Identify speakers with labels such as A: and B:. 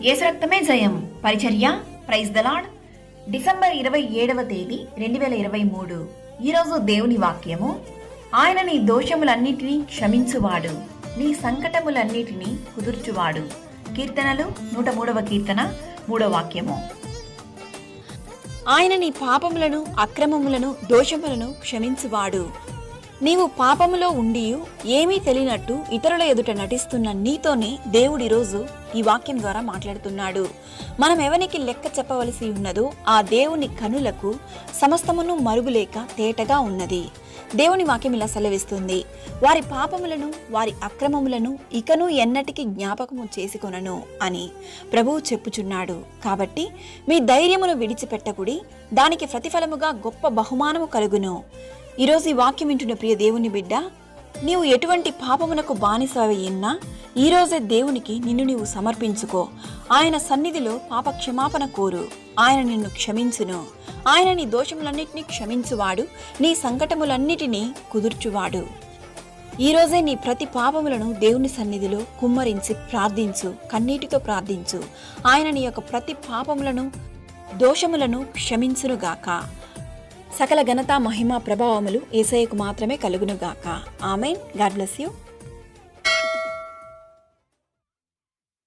A: యేసు రక్తమే జయం పరిచర్య ప్రైజ్ ద లార్డ్. డిసెంబర్ 27వ తేదీ 2023. ఈరోజు దేవుని వాక్యము, ఆయన నీ దోషములన్నిటినీ క్షమించువాడు, నీ సంకటములన్నిటినీ కుదుర్చువాడు. కీర్తనలు 103వ కీర్తన 3వ వాక్యము.
B: ఆయన నీ పాపములను అక్రమములను దోషములను క్షమించువాడు. నీవు పాపములో ఉండి ఏమీ తెలియనట్టు ఇతరుల ఎదుట నటిస్తున్న నీతోనే దేవుడు ఈరోజు ఈ వాక్యం ద్వారా మాట్లాడుతున్నాడు. మనం ఎవరికి లెక్క చెప్పవలసి ఉన్నదో ఆ దేవుని కనులకు సమస్తమును మరుగులేక తేటగా ఉన్నది. దేవుని వాక్యం ఇలా సెలవిస్తుంది, వారి పాపములను వారి అక్రమములను ఇకను ఎన్నటికి జ్ఞాపకము చేసుకొనను అని ప్రభువు చెప్పుచున్నాడు. కాబట్టి మీ ధైర్యమును విడిచిపెట్టకుడి, దానికి ప్రతిఫలముగా గొప్ప బహుమానము కలుగును. ఈరోజు ఈ వాక్యం వింటున్న ప్రియ దేవుని బిడ్డ, నీవు ఎటువంటి పాపమునకు బానిసవయ్యున్నా ఈరోజే దేవునికి నిన్ను నీవు సమర్పించుకో. ఆయన సన్నిధిలో పాప క్షమాపణ కోరు, ఆయన నిన్ను క్షమించును. ఆయన నీ దోషములన్నిటినీ క్షమించువాడు, నీ సంకటములన్నిటినీ కుదుర్చువాడు. ఈరోజే నీ ప్రతి పాపములను దేవుని సన్నిధిలో కుమ్మరించి ప్రార్థించు, కన్నీటితో ప్రార్థించు. ఆయన నీ యొక్క ప్రతి పాపములను దోషములను క్షమించునుగాక. సకల ఘనత మహిమ ప్రభావములు యేసయ్యకు మాత్రమే కలుగునుగాక. ఆమేన్. God bless you.